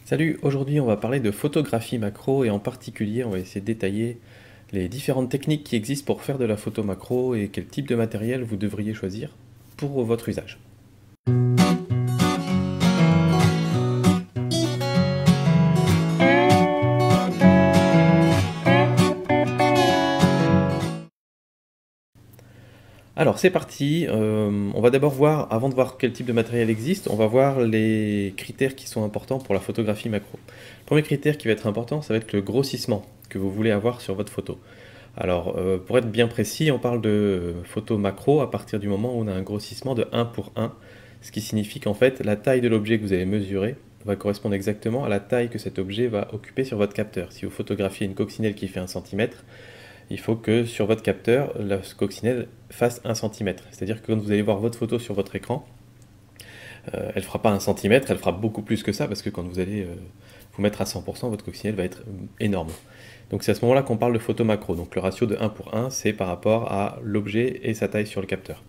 Salut, aujourd'hui on va parler de photographie macro et en particulier on va essayer de détailler les différentes techniques qui existent pour faire de la photo macro et quel type de matériel vous devriez choisir pour votre usage. Alors c'est parti, on va d'abord voir, avant de voir quel type de matériel existe, on va voir les critères qui sont importants pour la photographie macro. Le premier critère qui va être important, ça va être le grossissement que vous voulez avoir sur votre photo. Alors, pour être bien précis, on parle de photo macro à partir du moment où on a un grossissement de 1 pour 1, ce qui signifie qu'en fait, la taille de l'objet que vous allez mesurer va correspondre exactement à la taille que cet objet va occuper sur votre capteur. Si vous photographiez une coccinelle qui fait 1 cm, il faut que sur votre capteur, la coccinelle fasse 1 cm. C'est-à-dire que quand vous allez voir votre photo sur votre écran, elle ne fera pas 1 cm, elle fera beaucoup plus que ça, parce que quand vous allez vous mettre à 100%, votre coccinelle va être énorme. Donc c'est à ce moment-là qu'on parle de photo macro. Donc le ratio de 1 pour 1, c'est par rapport à l'objet et sa taille sur le capteur.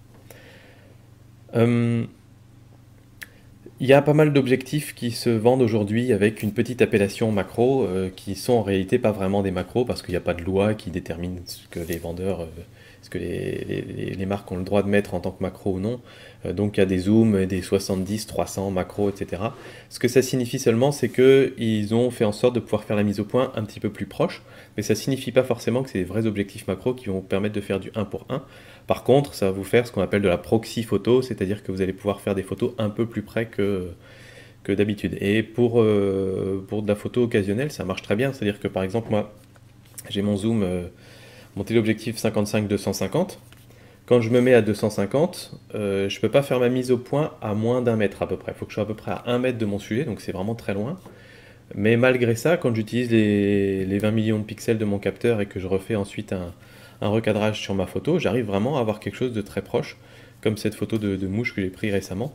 Il y a pas mal d'objectifs qui se vendent aujourd'hui avec une petite appellation macro, qui sont en réalité pas vraiment des macros, parce qu'il n'y a pas de loi qui détermine ce que les vendeurs, ce que les marques ont le droit de mettre en tant que macro ou non. Donc il y a des zooms, des 70, 300 macros, etc. Ce que ça signifie seulement, c'est qu'ils ont fait en sorte de pouvoir faire la mise au point un petit peu plus proche, mais ça signifie pas forcément que c'est des vrais objectifs macro qui vont vous permettre de faire du 1 pour 1. Par contre, ça va vous faire ce qu'on appelle de la proxy photo, c'est-à-dire que vous allez pouvoir faire des photos un peu plus près que d'habitude. Et pour de la photo occasionnelle, ça marche très bien. C'est-à-dire que par exemple, moi, j'ai mon zoom, mon téléobjectif 55-250. Quand je me mets à 250, je ne peux pas faire ma mise au point à moins d'1 mètre à peu près. Il faut que je sois à peu près à 1 mètre de mon sujet, donc c'est vraiment très loin. Mais malgré ça, quand j'utilise les 20 millions de pixels de mon capteur et que je refais ensuite un recadrage sur ma photo, j'arrive vraiment à avoir quelque chose de très proche, comme cette photo de mouche que j'ai pris récemment.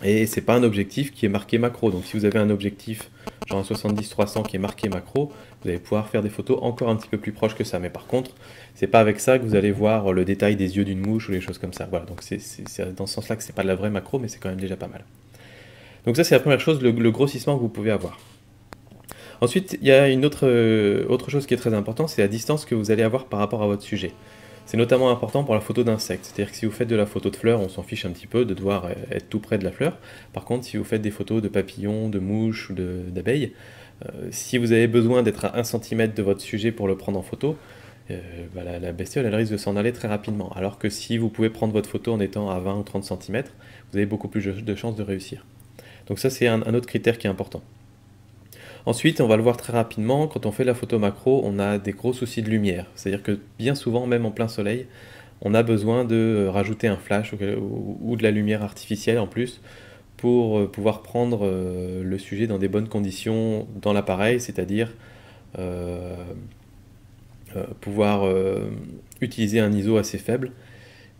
Et c'est pas un objectif qui est marqué macro. Donc si vous avez un objectif genre un 70-300 qui est marqué macro, vous allez pouvoir faire des photos encore un petit peu plus proches que ça. Mais par contre, c'est pas avec ça que vous allez voir le détail des yeux d'une mouche ou les choses comme ça. Voilà, donc c'est dans ce sens-là que c'est pas de la vraie macro, mais c'est quand même déjà pas mal. Donc ça c'est la première chose, le grossissement que vous pouvez avoir. Ensuite, il y a une autre chose qui est très importante, c'est la distance que vous allez avoir par rapport à votre sujet. C'est notamment important pour la photo d'insectes, c'est-à-dire que si vous faites de la photo de fleurs, on s'en fiche un petit peu de devoir être tout près de la fleur. Par contre, si vous faites des photos de papillons, de mouches ou d'abeilles, si vous avez besoin d'être à 1 cm de votre sujet pour le prendre en photo, bah, la bestiole elle risque de s'en aller très rapidement. Alors que si vous pouvez prendre votre photo en étant à 20 ou 30 cm, vous avez beaucoup plus de chances de réussir. Donc ça c'est un autre critère qui est important. Ensuite, on va le voir très rapidement, quand on fait la photo macro, on a des gros soucis de lumière. C'est-à-dire que bien souvent, même en plein soleil, on a besoin de rajouter un flash ou de la lumière artificielle en plus pour pouvoir prendre le sujet dans des bonnes conditions dans l'appareil, c'est-à-dire euh, pouvoir utiliser un ISO assez faible.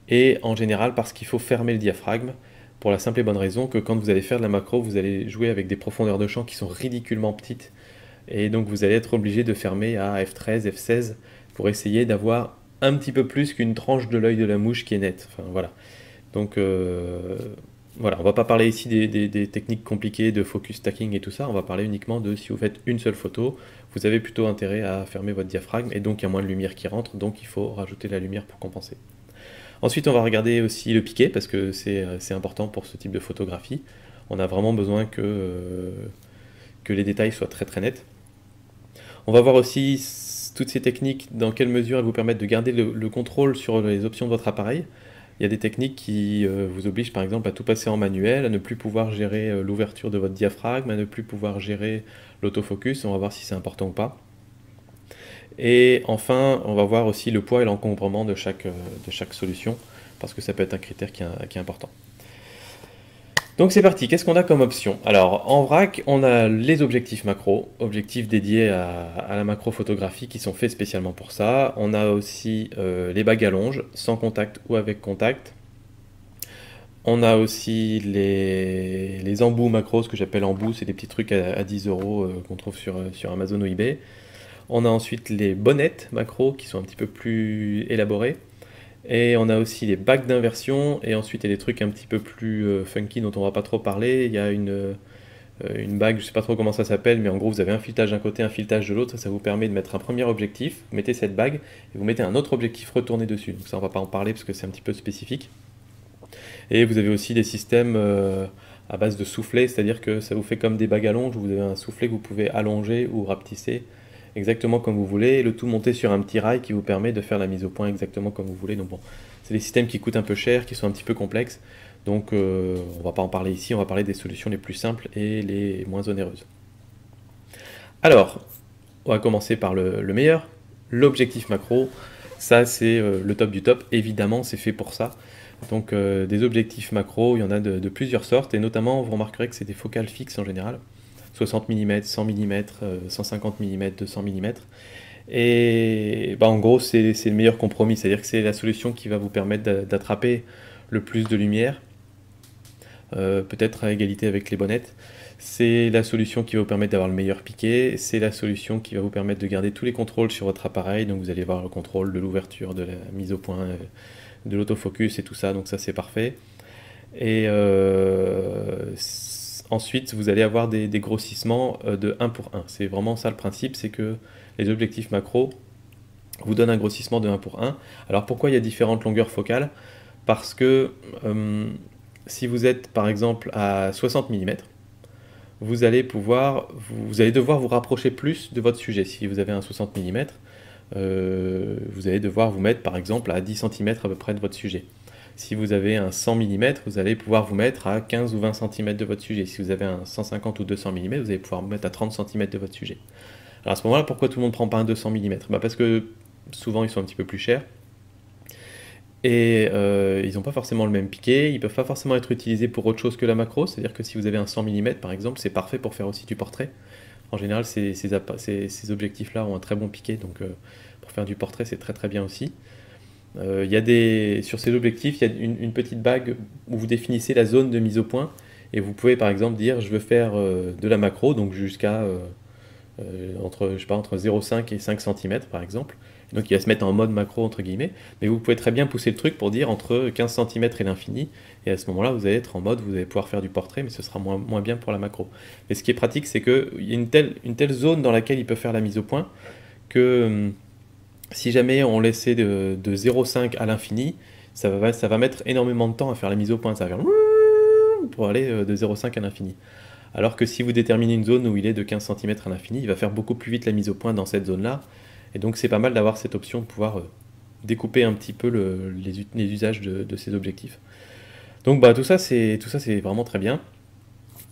Et en général, parce qu'il faut fermer le diaphragme, pour la simple et bonne raison que quand vous allez faire de la macro, vous allez jouer avec des profondeurs de champ qui sont ridiculement petites. Et donc vous allez être obligé de fermer à f13, f16 pour essayer d'avoir un petit peu plus qu'une tranche de l'œil de la mouche qui est nette. Enfin, voilà. Donc voilà, on va pas parler ici des techniques compliquées de focus stacking et tout ça, on va parler uniquement de si vous faites une seule photo, vous avez plutôt intérêt à fermer votre diaphragme et donc il y a moins de lumière qui rentre, donc il faut rajouter de la lumière pour compenser. Ensuite, on va regarder aussi le piqué, parce que c'est important pour ce type de photographie. On a vraiment besoin que les détails soient très très nets. On va voir aussi toutes ces techniques, dans quelle mesure elles vous permettent de garder le contrôle sur les options de votre appareil. Il y a des techniques qui vous obligent par exemple à tout passer en manuel, à ne plus pouvoir gérer l'ouverture de votre diaphragme, à ne plus pouvoir gérer l'autofocus. On va voir si c'est important ou pas. Et enfin, on va voir aussi le poids et l'encombrement de chaque solution, parce que ça peut être un critère qui est important. Donc c'est parti, qu'est-ce qu'on a comme option? Alors en vrac, on a les objectifs macro, objectifs dédiés à la macro-photographie qui sont faits spécialement pour ça. On a aussi les bagues à longe, sans contact ou avec contact. On a aussi les embouts macro, ce que j'appelle embouts, c'est des petits trucs à 10 euros qu'on trouve sur Amazon ou eBay. On a ensuite les bonnettes macro qui sont un petit peu plus élaborées. Et on a aussi les bagues d'inversion. Et ensuite, il y a des trucs un petit peu plus funky dont on va pas trop parler. Il y a une bague, je ne sais pas trop comment ça s'appelle, mais en gros vous avez un filetage d'un côté, un filetage de l'autre, ça vous permet de mettre un premier objectif, vous mettez cette bague, et vous mettez un autre objectif retourné dessus. Donc ça on va pas en parler parce que c'est un petit peu spécifique. Et vous avez aussi des systèmes à base de soufflet, c'est-à-dire que ça vous fait comme des bagues à longe, vous avez un soufflet que vous pouvez allonger ou rapetisser exactement comme vous voulez, et le tout monté sur un petit rail qui vous permet de faire la mise au point exactement comme vous voulez. Donc bon, c'est des systèmes qui coûtent un peu cher, qui sont un petit peu complexes, donc on va pas en parler ici, on va parler des solutions les plus simples et les moins onéreuses. Alors, on va commencer par le meilleur, l'objectif macro. Ça c'est le top du top, évidemment c'est fait pour ça. Donc des objectifs macro, il y en a de plusieurs sortes, et notamment vous remarquerez que c'est des focales fixes en général, 60 mm, 100 mm, 150 mm, 200 mm. Et bah, en gros c'est le meilleur compromis, c'est-à-dire que c'est la solution qui va vous permettre d'attraper le plus de lumière, peut-être à égalité avec les bonnettes. C'est la solution qui va vous permettre d'avoir le meilleur piqué, c'est la solution qui va vous permettre de garder tous les contrôles sur votre appareil, donc vous allez avoir le contrôle de l'ouverture, de la mise au point, de l'autofocus et tout ça, donc ça c'est parfait. Et ensuite vous allez avoir des grossissements de 1 pour 1. C'est vraiment ça le principe, c'est que les objectifs macro vous donnent un grossissement de 1 pour 1. Alors pourquoi il y a différentes longueurs focales? Parce que si vous êtes par exemple à 60 mm, vous allez devoir vous rapprocher plus de votre sujet. Si vous avez un 60 mm, vous allez devoir vous mettre par exemple à 10 cm à peu près de votre sujet. Si vous avez un 100 mm, vous allez pouvoir vous mettre à 15 ou 20 cm de votre sujet. Si vous avez un 150 ou 200 mm, vous allez pouvoir vous mettre à 30 cm de votre sujet. Alors à ce moment-là, pourquoi tout le monde ne prend pas un 200 mm? Parce que souvent ils sont un petit peu plus chers. Et ils n'ont pas forcément le même piqué, ils ne peuvent pas forcément être utilisés pour autre chose que la macro, c'est-à-dire que si vous avez un 100 mm par exemple, c'est parfait pour faire aussi du portrait. En général, ces objectifs-là ont un très bon piqué, donc pour faire du portrait, c'est très très bien aussi. Sur ces objectifs, il y a une petite bague où vous définissez la zone de mise au point, et vous pouvez par exemple dire je veux faire de la macro, donc jusqu'à entre 0,5 et 5 cm par exemple. Donc il va se mettre en mode macro entre guillemets, mais vous pouvez très bien pousser le truc pour dire entre 15 cm et l'infini, et à ce moment-là vous allez être en mode, vous allez pouvoir faire du portrait, mais ce sera moins bien pour la macro. Mais ce qui est pratique, c'est qu'il y a une telle zone dans laquelle il peut faire la mise au point, que si jamais on laissait de 0,5 à l'infini, ça va mettre énormément de temps à faire la mise au point, ça va faire pour aller de 0,5 à l'infini. Alors que si vous déterminez une zone où il est de 15 cm à l'infini, il va faire beaucoup plus vite la mise au point dans cette zone-là. Et donc c'est pas mal d'avoir cette option de pouvoir découper un petit peu les usages de ces objectifs. Donc bah, tout ça c'est vraiment très bien.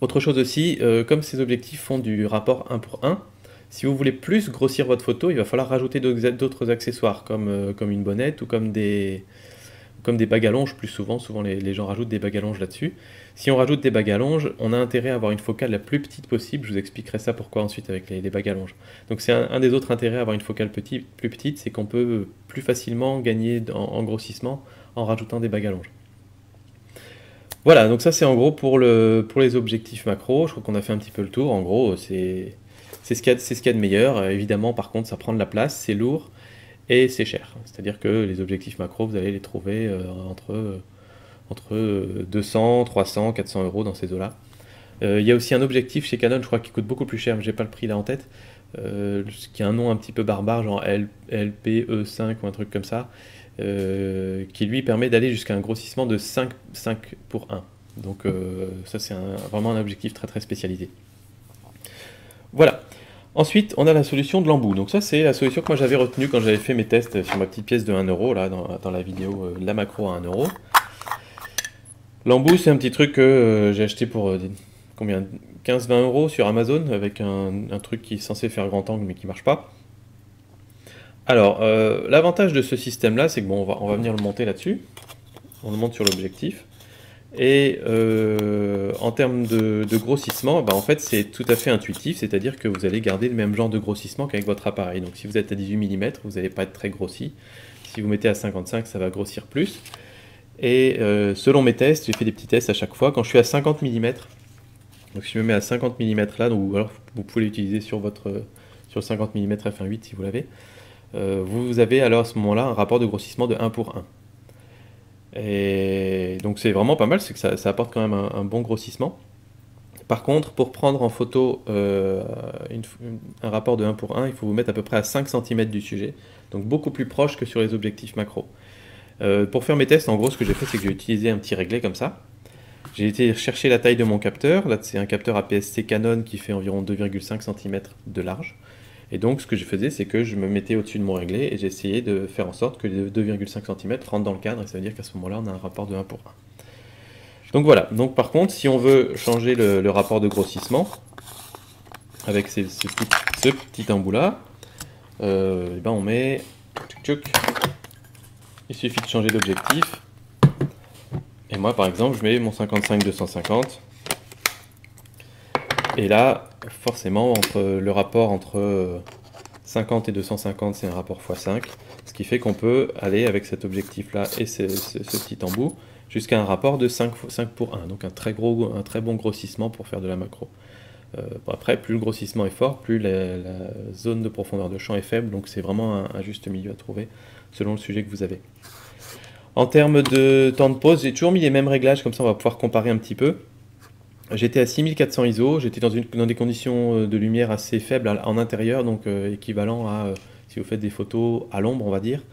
Autre chose aussi, comme ces objectifs font du rapport 1 pour 1, si vous voulez plus grossir votre photo, il va falloir rajouter d'autres accessoires comme une bonnette ou comme des bagues à longe plus souvent. Souvent les gens rajoutent des bagues à longe là-dessus. Si on rajoute des bagues à longe, on a intérêt à avoir une focale la plus petite possible. Je vous expliquerai ça pourquoi ensuite avec les bagues à longe. Donc c'est un des autres intérêts à avoir une focale plus petite, c'est qu'on peut plus facilement gagner en grossissement en rajoutant des bagues à longe. Voilà, donc ça c'est en gros pour les objectifs macro. Je crois qu'on a fait un petit peu le tour. En gros, c'est ce qu'il y a de meilleur. Évidemment, par contre, ça prend de la place, c'est lourd et c'est cher. C'est-à-dire que les objectifs macro, vous allez les trouver entre 200, 300, 400 euros dans ces eaux-là. Il y a aussi un objectif chez Canon, je crois, qui coûte beaucoup plus cher, mais j'ai pas le prix là en tête, qui a un nom un petit peu barbare, genre LPE5 ou un truc comme ça, qui lui permet d'aller jusqu'à un grossissement de 5 pour 1. Donc ça c'est vraiment un objectif très très spécialisé. Voilà. Ensuite, on a la solution de l'embout. Donc ça, c'est la solution que moi j'avais retenue quand j'avais fait mes tests sur ma petite pièce de 1 euro, là, dans la vidéo la macro à 1 euro. L'embout, c'est un petit truc que j'ai acheté pour combien 15-20 euros sur Amazon, avec un truc qui est censé faire grand angle, mais qui marche pas. Alors, l'avantage de ce système-là, c'est que bon, on va venir le monter là-dessus. On le monte sur l'objectif. Et en termes de grossissement, bah, en fait c'est tout à fait intuitif, c'est-à-dire que vous allez garder le même genre de grossissement qu'avec votre appareil. Donc si vous êtes à 18 mm, vous n'allez pas être très grossi. Si vous mettez à 55, ça va grossir plus. Et selon mes tests, j'ai fait des petits tests à chaque fois, quand je suis à 50 mm, donc si je me mets à 50 mm là, ou alors vous pouvez l'utiliser sur le 50 mm f1.8 si vous l'avez, vous avez alors à ce moment-là un rapport de grossissement de 1 pour 1. Et donc c'est vraiment pas mal, c'est que ça apporte quand même un bon grossissement. Par contre, pour prendre en photo un rapport de 1 pour 1, il faut vous mettre à peu près à 5 cm du sujet, donc beaucoup plus proche que sur les objectifs macro. Pour faire mes tests, en gros, ce que j'ai fait, c'est que j'ai utilisé un petit réglé comme ça. J'ai été chercher la taille de mon capteur. Là, c'est un capteur APS-C Canon qui fait environ 2,5 cm de large. Et donc, ce que je faisais, c'est que je me mettais au-dessus de mon réglé et j'essayais de faire en sorte que les 2,5 cm rentrent dans le cadre. Et ça veut dire qu'à ce moment-là, on a un rapport de 1 pour 1. Donc voilà. Donc par contre, si on veut changer le rapport de grossissement, avec ce petit embout-là, ben on met... Il suffit de changer d'objectif. Et moi, par exemple, je mets mon 55-250. Et là, forcément, le rapport entre 50 et 250, c'est un rapport x5. Ce qui fait qu'on peut aller avec cet objectif-là et ce petit embout jusqu'à un rapport de 5 pour 1. Donc un très bon grossissement pour faire de la macro. Après, plus le grossissement est fort, plus la zone de profondeur de champ est faible. Donc c'est vraiment un juste milieu à trouver selon le sujet que vous avez. En termes de temps de pause, j'ai toujours mis les mêmes réglages, comme ça on va pouvoir comparer un petit peu. J'étais à 6400 ISO, j'étais dans des conditions de lumière assez faibles en intérieur, donc équivalent à, si vous faites des photos à l'ombre on va dire.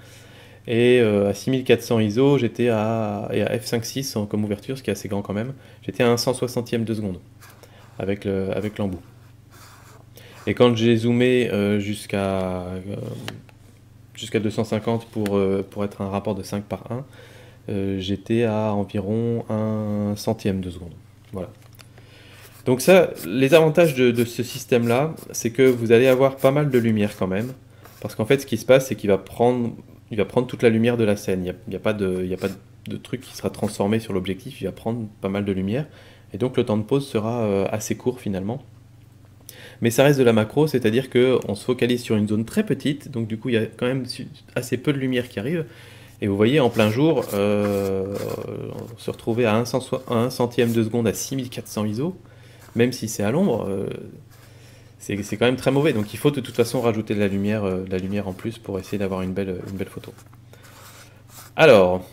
Et à 6400 ISO, j'étais à f5.6 comme ouverture, ce qui est assez grand quand même. J'étais à un 160e de seconde avec l'embout. Et quand j'ai zoomé jusqu'à 250 pour être un rapport de 5 par 1, j'étais à environ un centième de seconde. Voilà. Donc ça, les avantages de ce système-là, c'est que vous allez avoir pas mal de lumière quand même. Parce qu'en fait, ce qui se passe, c'est qu'il va prendre toute la lumière de la scène. Il n'y a pas de truc qui sera transformé sur l'objectif, il va prendre pas mal de lumière. Et donc le temps de pause sera assez court finalement. Mais ça reste de la macro, c'est-à-dire qu'on se focalise sur une zone très petite, donc du coup il y a quand même assez peu de lumière qui arrive. Et vous voyez, en plein jour, on se retrouvait à 1 centième de seconde à 6400 ISO, même si c'est à l'ombre, c'est quand même très mauvais. Donc il faut de toute façon rajouter de la lumière en plus pour essayer d'avoir une belle photo. Alors,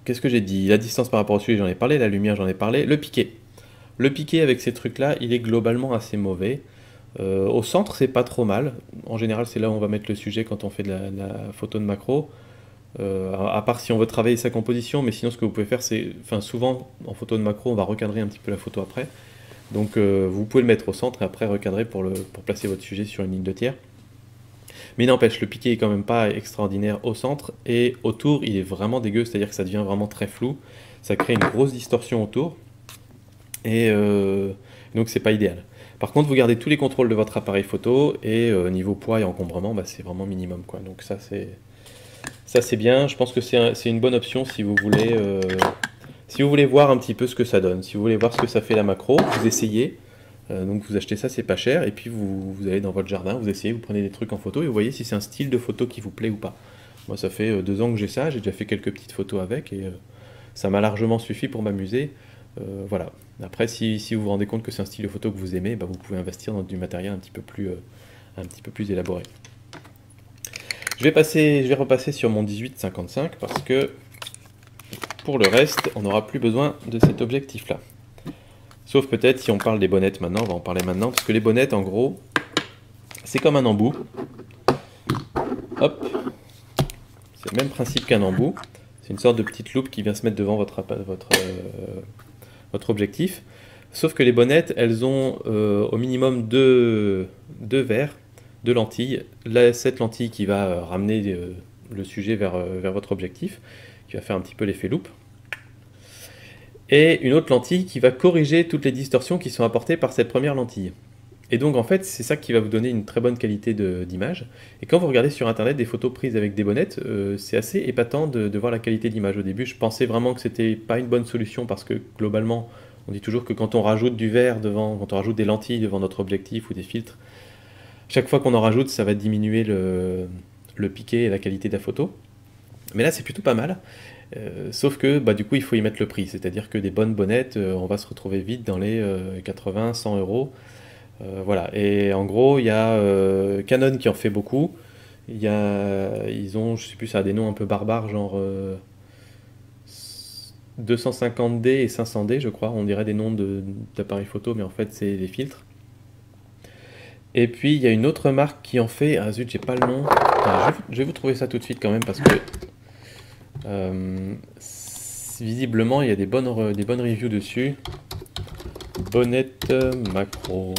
qu'est-ce que j'ai dit? La distance par rapport au sujet, j'en ai parlé, la lumière, j'en ai parlé. Le piqué. Le piqué avec ces trucs-là, il est globalement assez mauvais. Au centre, c'est pas trop mal. En général, c'est là où on va mettre le sujet quand on fait de la photo de macro. À part si on veut travailler sa composition, mais sinon ce que vous pouvez faire, c'est, enfin souvent en photo de macro, on va recadrer un petit peu la photo après. Donc vous pouvez le mettre au centre et après recadrer pour placer votre sujet sur une ligne de tiers. Mais n'empêche, le piqué est quand même pas extraordinaire au centre, et autour il est vraiment dégueu, c'est-à-dire que ça devient vraiment très flou. Ça crée une grosse distorsion autour, et donc c'est pas idéal. Par contre, vous gardez tous les contrôles de votre appareil photo, et niveau poids et encombrement, bah, c'est vraiment minimum, quoi. Donc ça c'est bien. Je pense que c'est une bonne option si vous voulez voir un petit peu ce que ça donne, si vous voulez voir ce que ça fait la macro, vous essayez. Donc vous achetez ça, c'est pas cher, et puis vous allez dans votre jardin, vous essayez, vous prenez des trucs en photo, et vous voyez si c'est un style de photo qui vous plaît ou pas. Moi ça fait 2 ans que j'ai ça, j'ai déjà fait quelques petites photos avec, et ça m'a largement suffi pour m'amuser. Voilà. Après, si vous vous rendez compte que c'est un style de photo que vous aimez, bah, vous pouvez investir dans du matériel un petit peu plus élaboré. Je vais repasser sur mon 18-55 parce que pour le reste, on n'aura plus besoin de cet objectif-là. Sauf peut-être si on parle des bonnettes maintenant, on va en parler maintenant, parce que les bonnettes, en gros, c'est comme un embout. Hop, c'est le même principe qu'un embout. C'est une sorte de petite loupe qui vient se mettre devant votre objectif. Sauf que les bonnettes, elles ont au minimum deux verres, 2 lentilles. Là, cette lentille qui va ramener le sujet vers votre objectif, qui va faire un petit peu l'effet loupe. Et une autre lentille qui va corriger toutes les distorsions qui sont apportées par cette première lentille. Et donc en fait, c'est ça qui va vous donner une très bonne qualité d'image. Et quand vous regardez sur internet des photos prises avec des bonnettes, c'est assez épatant de voir la qualité d'image. Au début, je pensais vraiment que c'était pas une bonne solution parce que globalement, on dit toujours que quand on rajoute du verre devant, quand on rajoute des lentilles devant notre objectif ou des filtres, chaque fois qu'on en rajoute, ça va diminuer le piqué et la qualité de la photo. Mais là, c'est plutôt pas mal. Sauf que bah, du coup, il faut y mettre le prix. C'est-à-dire que des bonnes bonnettes, on va se retrouver vite dans les 80-100 euros. Voilà. Et en gros, il y a Canon qui en fait beaucoup. Ils ont, je sais plus, ça a des noms un peu barbares, genre 250D et 500D, je crois. On dirait des noms d'appareils photo, mais en fait, c'est des filtres. Et puis, il y a une autre marque qui en fait... Ah zut, j'ai pas le nom. Attends, je vais vous trouver ça tout de suite quand même, parce que... visiblement, il y a des bonnes reviews dessus. Bonnette macro.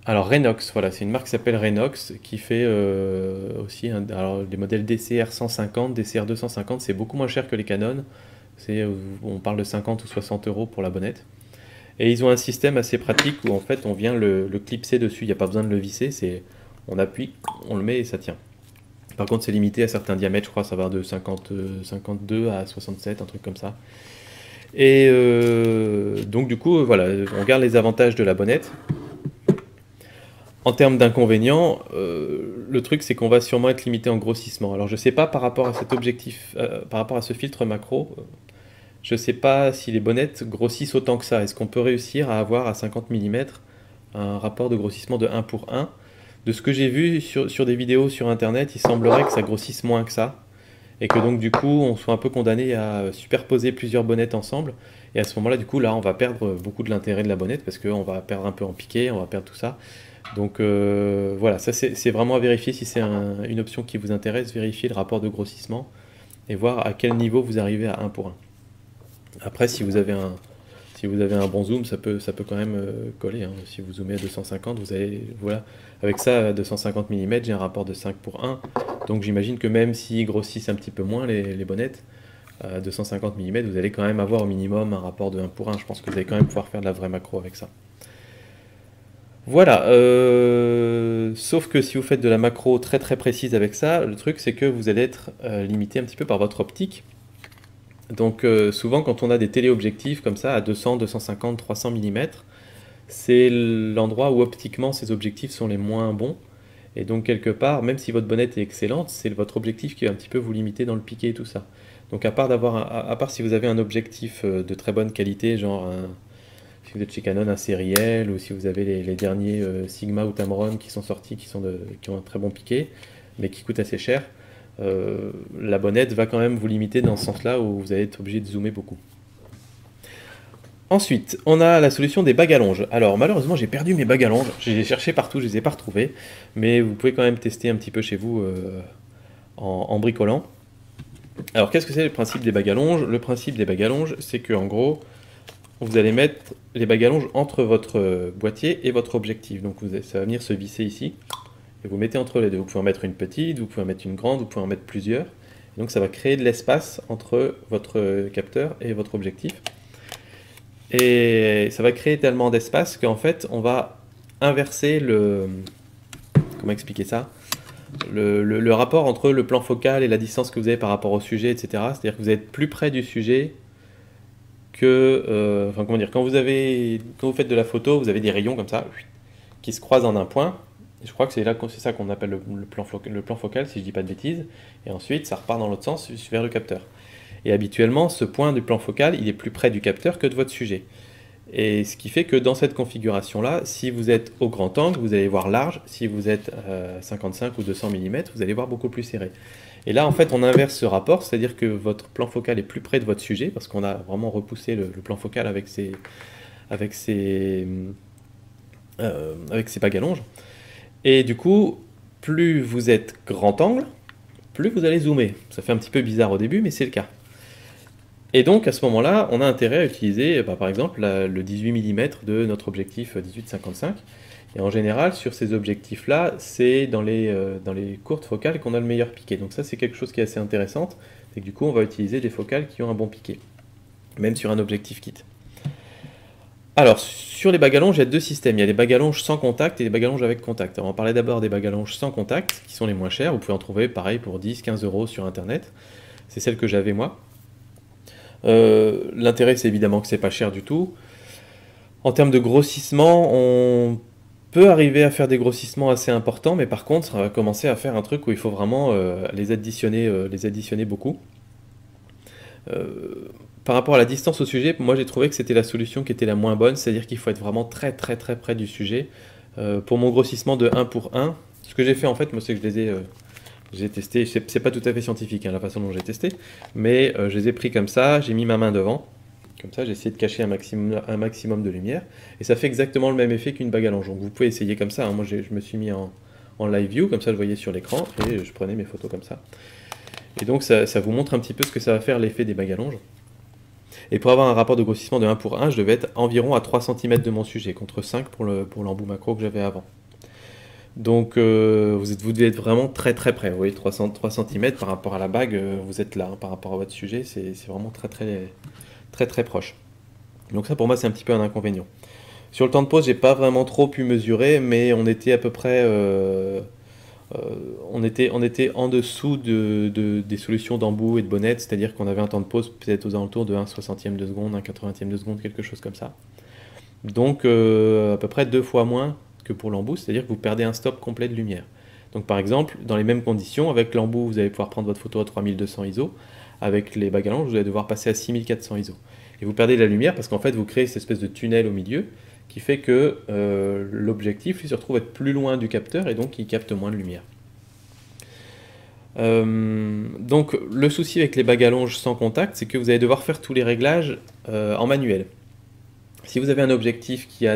Alors Renox, voilà, c'est une marque qui s'appelle Renox qui fait aussi alors, les modèles DCR 150, DCR 250, c'est beaucoup moins cher que les Canon. On parle de 50 ou 60 euros pour la bonnette. Et ils ont un système assez pratique où en fait on vient le clipser dessus, il n'y a pas besoin de le visser, on appuie, on le met et ça tient. Par contre c'est limité à certains diamètres, je crois ça va de 52 à 67, un truc comme ça. Et donc du coup voilà, on regarde les avantages de la bonnette. En termes d'inconvénients, le truc c'est qu'on va sûrement être limité en grossissement. Alors je sais pas par rapport à cet objectif, par rapport à ce filtre macro, je sais pas si les bonnettes grossissent autant que ça. Est-ce qu'on peut réussir à avoir à 50 mm un rapport de grossissement de 1 pour 1? De ce que j'ai vu sur des vidéos sur internet, il semblerait que ça grossisse moins que ça. Et que donc du coup on soit un peu condamné à superposer plusieurs bonnettes ensemble. Et à ce moment-là, du coup, là on va perdre beaucoup de l'intérêt de la bonnette parce qu'on va perdre un peu en piqué, on va perdre tout ça. Donc voilà, ça c'est vraiment à vérifier si c'est une option qui vous intéresse, vérifier le rapport de grossissement et voir à quel niveau vous arrivez à 1 pour 1. Après, si vous avez un bon zoom, ça peut quand même coller, hein. Si vous zoomez à 250, vous avez, voilà, avec ça, à 250 mm, j'ai un rapport de 5 pour 1. Donc j'imagine que même s'ils grossissent un petit peu moins les bonnettes, à 250 mm, vous allez quand même avoir au minimum un rapport de 1 pour 1. Je pense que vous allez quand même pouvoir faire de la vraie macro avec ça. Voilà, sauf que si vous faites de la macro très très précise avec ça, le truc c'est que vous allez être limité un petit peu par votre optique. Donc souvent quand on a des téléobjectifs comme ça à 200, 250, 300 mm, c'est l'endroit où optiquement ces objectifs sont les moins bons. Et donc quelque part, même si votre bonnette est excellente, c'est votre objectif qui va un petit peu vous limiter dans le piqué et tout ça. Donc à part si vous avez un objectif de très bonne qualité, genre si vous êtes chez Canon, un sériel, ou si vous avez les derniers Sigma ou Tamron qui sont sortis, qui ont un très bon piqué, mais qui coûtent assez cher, la bonnette va quand même vous limiter dans ce sens-là où vous allez être obligé de zoomer beaucoup. Ensuite, on a la solution des bagues à longe. Alors malheureusement, j'ai perdu mes bagues à longe, j'ai cherché partout, je les ai pas retrouvées, mais vous pouvez quand même tester un petit peu chez vous en bricolant. Alors qu'est-ce que c'est le principe des bagues à longe? Le principe des bagues à longe, c'est que en gros, vous allez mettre les bagues à longe entre votre boîtier et votre objectif. Donc ça va venir se visser ici. Et vous mettez entre les deux. Vous pouvez en mettre une petite, vous pouvez en mettre une grande, vous pouvez en mettre plusieurs. Et donc ça va créer de l'espace entre votre capteur et votre objectif. Et ça va créer tellement d'espace qu'en fait on va inverser comment expliquer ça? Le rapport entre le plan focal et la distance que vous avez par rapport au sujet, etc. C'est-à-dire que vous êtes plus près du sujet que, enfin comment dire, quand vous faites de la photo, vous avez des rayons comme ça qui se croisent en un point. Et je crois que c'est ça qu'on appelle le plan focal, si je dis pas de bêtises. Et ensuite, ça repart dans l'autre sens vers le capteur. Et habituellement, ce point du plan focal, il est plus près du capteur que de votre sujet. Et ce qui fait que dans cette configuration-là, si vous êtes au grand angle, vous allez voir large. Si vous êtes à 55 ou 200 mm, vous allez voir beaucoup plus serré. Et là, en fait, on inverse ce rapport, c'est-à-dire que votre plan focal est plus près de votre sujet, parce qu'on a vraiment repoussé le plan focal avec ses bagues à longe. Et du coup, plus vous êtes grand angle, plus vous allez zoomer. Ça fait un petit peu bizarre au début, mais c'est le cas. Et donc, à ce moment-là, on a intérêt à utiliser, par exemple, le 18 mm de notre objectif 18-55. Et en général, sur ces objectifs-là, c'est dans les courtes focales qu'on a le meilleur piqué. Donc ça, c'est quelque chose qui est assez intéressant. C'est que du coup, on va utiliser des focales qui ont un bon piqué, même sur un objectif kit. Alors, sur les bagues à longe, il y a deux systèmes. Il y a les bagues à longe sans contact et les bagues à longe avec contact. Alors, on va parler d'abord des bagues à longe sans contact, qui sont les moins chères. Vous pouvez en trouver, pareil, pour 10-15 € sur Internet. C'est celle que j'avais, moi. L'intérêt, c'est évidemment que c'est pas cher du tout. En termes de grossissement, on peut arriver à faire des grossissements assez importants, mais par contre, ça va commencer à faire un truc où il faut vraiment les additionner beaucoup. Par rapport à la distance au sujet, moi j'ai trouvé que c'était la solution qui était la moins bonne, c'est-à-dire qu'il faut être vraiment très très très près du sujet. Pour mon grossissement de 1 pour 1, ce que j'ai fait en fait, moi c'est que J'ai testé, c'est pas tout à fait scientifique hein, la façon dont j'ai testé, mais je les ai pris comme ça, j'ai mis ma main devant, comme ça j'ai essayé de cacher un maximum de lumière, et ça fait exactement le même effet qu'une bague à longe. Donc vous pouvez essayer comme ça, hein. Moi je me suis mis en live view, comme ça je voyais sur l'écran, et je prenais mes photos comme ça. Et donc ça vous montre un petit peu ce que ça va faire l'effet des bagues à longe. Et pour avoir un rapport de grossissement de 1 pour 1, je devais être environ à 3 cm de mon sujet, contre 5 pour l'embout macro que j'avais avant. Donc vous devez être vraiment très très près. Vous voyez, 3 cm par rapport à la bague, vous êtes là, hein, par rapport à votre sujet, c'est vraiment très très très très proche. Donc ça pour moi c'est un petit peu un inconvénient. Sur le temps de pause, j'ai pas vraiment trop pu mesurer, mais on était à peu près on était en dessous des solutions d'embout et de bonnette, c'est-à-dire qu'on avait un temps de pause peut-être aux alentours de 1 60e de seconde, 1 80e de seconde, quelque chose comme ça. Donc à peu près 2 fois moins que pour l'embout, c'est-à-dire que vous perdez un stop complet de lumière. Donc par exemple, dans les mêmes conditions, avec l'embout, vous allez pouvoir prendre votre photo à 3200 ISO, avec les bagues à longe, vous allez devoir passer à 6400 ISO. Et vous perdez de la lumière parce qu'en fait, vous créez cette espèce de tunnel au milieu qui fait que l'objectif lui se retrouve à être plus loin du capteur et donc il capte moins de lumière. Donc le souci avec les bagues à longe sans contact, c'est que vous allez devoir faire tous les réglages en manuel. Si vous avez un objectif qui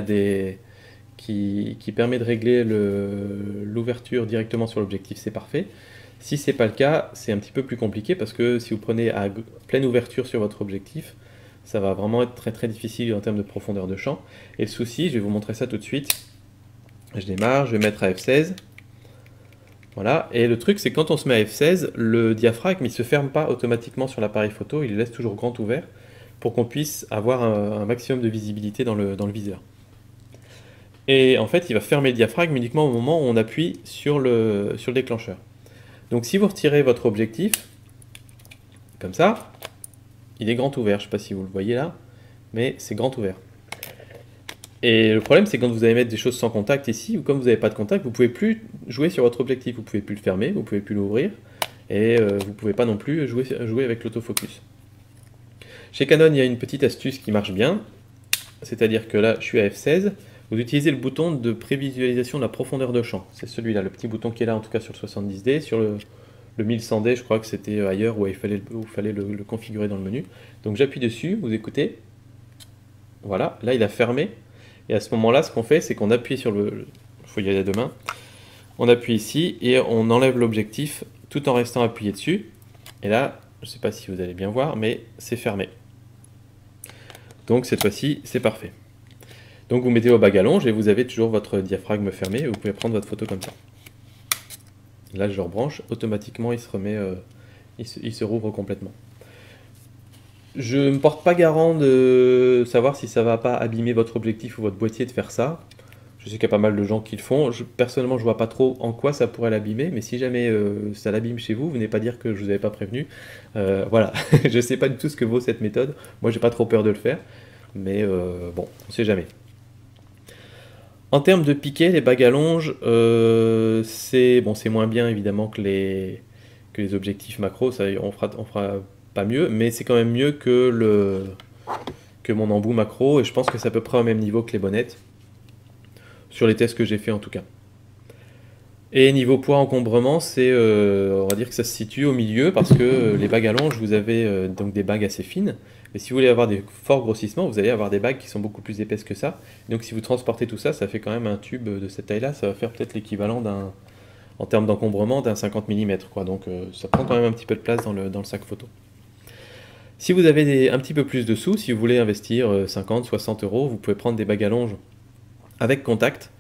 permet de régler l'ouverture directement sur l'objectif, c'est parfait. Si ce n'est pas le cas, c'est un petit peu plus compliqué parce que si vous prenez à pleine ouverture sur votre objectif, ça va vraiment être très très difficile en termes de profondeur de champ. Et le souci, je vais vous montrer ça tout de suite. Je démarre, je vais mettre à f16. Voilà, et le truc c'est que quand on se met à f16, le diaphragme il ne se ferme pas automatiquement sur l'appareil photo, il le laisse toujours grand ouvert pour qu'on puisse avoir un maximum de visibilité dans le viseur. Et en fait, il va fermer le diaphragme uniquement au moment où on appuie sur le déclencheur. Donc si vous retirez votre objectif, comme ça, il est grand ouvert. Je ne sais pas si vous le voyez là, mais c'est grand ouvert. Et le problème, c'est quand vous allez mettre des choses sans contact ici, ou comme vous n'avez pas de contact, vous ne pouvez plus jouer sur votre objectif. Vous ne pouvez plus le fermer, vous ne pouvez plus l'ouvrir, et vous ne pouvez pas non plus jouer avec l'autofocus. Chez Canon, il y a une petite astuce qui marche bien, c'est-à-dire que là, je suis à f16, vous utilisez le bouton de prévisualisation de la profondeur de champ. C'est celui-là, le petit bouton qui est là, en tout cas sur le 70D. Sur le 1100D, je crois que c'était ailleurs où il fallait le configurer dans le menu. Donc j'appuie dessus, vous écoutez. Voilà, là il a fermé. Et à ce moment-là, ce qu'on fait, c'est qu'on appuie sur le... Il faut y aller à deux mains. On appuie ici et on enlève l'objectif tout en restant appuyé dessus. Et là, je ne sais pas si vous allez bien voir, mais c'est fermé. Donc cette fois-ci, c'est parfait. Donc vous mettez vos bagues à longe et vous avez toujours votre diaphragme fermé et vous pouvez prendre votre photo comme ça. Là je rebranche, automatiquement il se remet, il se rouvre complètement. Je ne me porte pas garant de savoir si ça ne va pas abîmer votre objectif ou votre boîtier de faire ça. Je sais qu'il y a pas mal de gens qui le font. Personnellement je ne vois pas trop en quoi ça pourrait l'abîmer, mais si jamais ça l'abîme chez vous, venez pas dire que je ne vous avais pas prévenu. Voilà, je ne sais pas du tout ce que vaut cette méthode. Moi j'ai pas trop peur de le faire, mais bon, on ne sait jamais. En termes de piquet, les bagues à longe, c'est moins bien évidemment que les objectifs macro, ça, on fera pas mieux, mais c'est quand même mieux que mon embout macro, et je pense que c'est à peu près au même niveau que les bonnettes, sur les tests que j'ai fait en tout cas. Et niveau poids encombrement, on va dire que ça se situe au milieu, parce que les bagues à longe, vous avez donc des bagues assez fines, mais si vous voulez avoir des forts grossissements, vous allez avoir des bagues qui sont beaucoup plus épaisses que ça. Donc si vous transportez tout ça, ça fait quand même un tube de cette taille-là, ça va faire peut-être l'équivalent en termes d'encombrement, d'un 50 mm, quoi. Donc ça prend quand même un petit peu de place dans le sac photo. Si vous avez un petit peu plus de sous, si vous voulez investir 50, 60 euros, vous pouvez prendre des bagues à longe avec contact,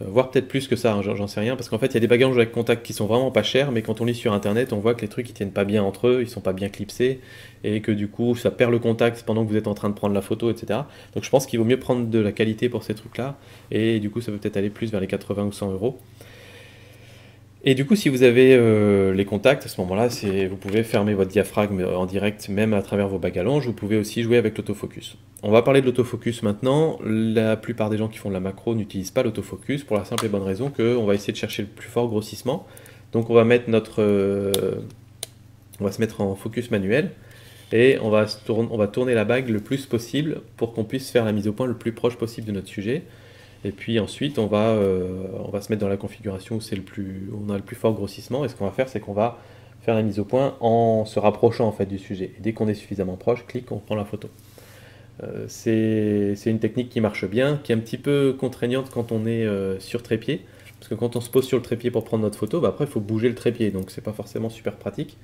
voire peut-être plus que ça, hein, j'en sais rien, parce qu'en fait il y a des bagues à longe avec contact qui sont vraiment pas chers, mais quand on lit sur internet, on voit que les trucs ils tiennent pas bien entre eux, ils sont pas bien clipsés, et que du coup ça perd le contact pendant que vous êtes en train de prendre la photo, etc. Donc je pense qu'il vaut mieux prendre de la qualité pour ces trucs-là, et du coup ça peut peut-être aller plus vers les 80 ou 100 euros. Et du coup, si vous avez les contacts, à ce moment-là, vous pouvez fermer votre diaphragme en direct, même à travers vos bagues à longe. Vous pouvez aussi jouer avec l'autofocus. On va parler de l'autofocus maintenant. La plupart des gens qui font de la macro n'utilisent pas l'autofocus pour la simple et bonne raison qu'on va essayer de chercher le plus fort grossissement. Donc on va mettre on va se mettre en focus manuel et on va tourner la bague le plus possible pour qu'on puisse faire la mise au point le plus proche possible de notre sujet. Et puis ensuite, on va se mettre dans la configuration où on a le plus fort grossissement. Et ce qu'on va faire, c'est qu'on va faire la mise au point en se rapprochant en fait du sujet. Et dès qu'on est suffisamment proche, clic, on prend la photo. C'est une technique qui marche bien, qui est un petit peu contraignante quand on est sur trépied. Parce que quand on se pose sur le trépied pour prendre notre photo, bah après il faut bouger le trépied, donc c'est pas forcément super pratique.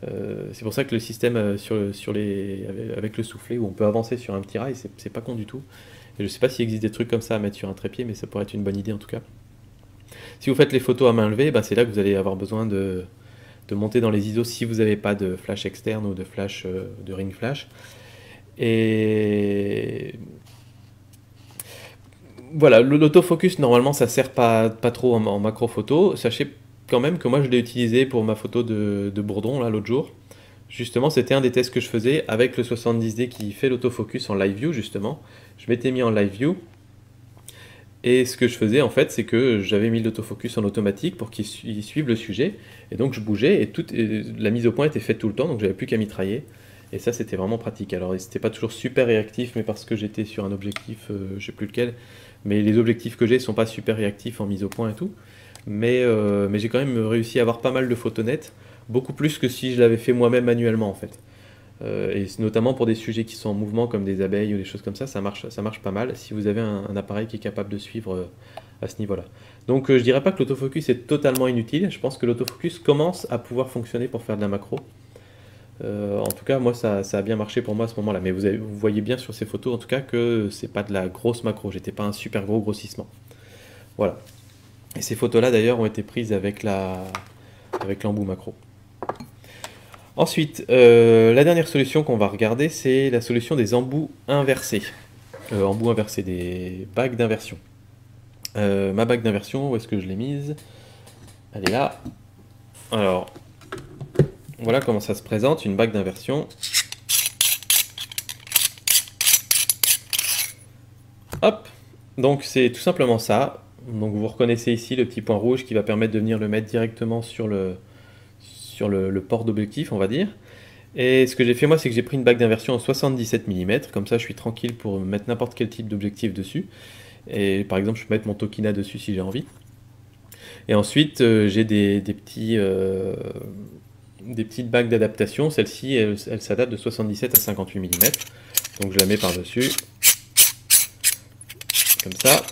C'est pour ça que le système avec le soufflet, où on peut avancer sur un petit rail, c'est pas con du tout. Et je sais pas s'il existe des trucs comme ça à mettre sur un trépied, mais ça pourrait être une bonne idée en tout cas. Si vous faites les photos à main levée, bah c'est là que vous allez avoir besoin de monter dans les ISO si vous n'avez pas de flash externe ou de flash de ring flash. Et voilà, l'autofocus normalement ça sert pas trop en macro photo. Sachez quand même que moi je l'ai utilisé pour ma photo de Bourdon là l'autre jour. Justement, c'était un des tests que je faisais avec le 70D qui fait l'autofocus en live view justement. Je m'étais mis en live view et ce que je faisais en fait, c'est que j'avais mis l'autofocus en automatique pour qu'il suive le sujet et donc je bougeais et la mise au point était faite tout le temps, donc j'avais plus qu'à mitrailler. Et ça, c'était vraiment pratique. Alors, c'était pas toujours super réactif, mais parce que j'étais sur un objectif, je sais plus lequel, mais les objectifs que j'ai sont pas super réactifs en mise au point et tout. Mais j'ai quand même réussi à avoir pas mal de photos nettes, beaucoup plus que si je l'avais fait moi-même manuellement en fait. Et notamment pour des sujets qui sont en mouvement comme des abeilles ou des choses comme ça marche pas mal si vous avez un appareil qui est capable de suivre à ce niveau-là. Donc je dirais pas que l'autofocus est totalement inutile, je pense que l'autofocus commence à pouvoir fonctionner pour faire de la macro. En tout cas, moi, ça a bien marché pour moi à ce moment-là. Mais vous voyez bien sur ces photos, en tout cas, que c'est pas de la grosse macro. J'étais pas un super gros grossissement. Voilà. Et ces photos-là, d'ailleurs, ont été prises avec l'embout macro. Ensuite, la dernière solution qu'on va regarder, c'est la solution des embouts inversés. Embouts inversés, des bagues d'inversion. Ma bague d'inversion, où est-ce que je l'ai mise? Elle est là. Alors, voilà comment ça se présente, une bague d'inversion. Hop, donc c'est tout simplement ça. Donc vous reconnaissez ici le petit point rouge qui va permettre de venir le mettre directement sur le port d'objectif, on va dire. Et ce que j'ai fait moi, c'est que j'ai pris une bague d'inversion en 77 mm, comme ça je suis tranquille pour mettre n'importe quel type d'objectif dessus. Et par exemple, je peux mettre mon Tokina dessus si j'ai envie. Et ensuite, j'ai des petites bagues d'adaptation. Celle-ci, elle s'adapte de 77 à 58 mm. Donc je la mets par-dessus. Comme ça.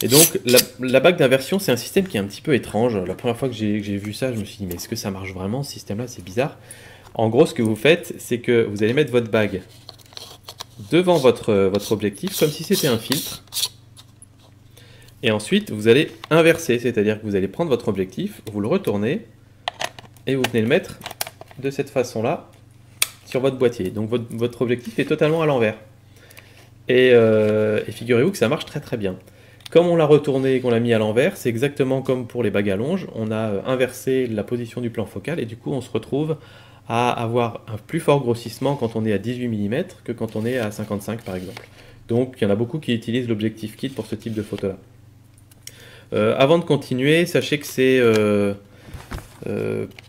Et donc la bague d'inversion, c'est un système qui est un petit peu étrange. La première fois que j'ai vu ça, je me suis dit, mais est-ce que ça marche vraiment ce système-là? C'est bizarre. En gros, ce que vous faites, c'est que vous allez mettre votre bague devant votre objectif, comme si c'était un filtre. Et ensuite, vous allez inverser, c'est-à-dire que vous allez prendre votre objectif, vous le retournez, et vous venez le mettre de cette façon-là sur votre boîtier. Donc votre objectif est totalement à l'envers. Et figurez-vous que ça marche très très bien. Comme on l'a retourné et qu'on l'a mis à l'envers, c'est exactement comme pour les bagues à longe, on a inversé la position du plan focal et du coup on se retrouve à avoir un plus fort grossissement quand on est à 18 mm que quand on est à 55 par exemple. Donc il y en a beaucoup qui utilisent l'objectif kit pour ce type de photo-là. Avant de continuer, sachez que c'est...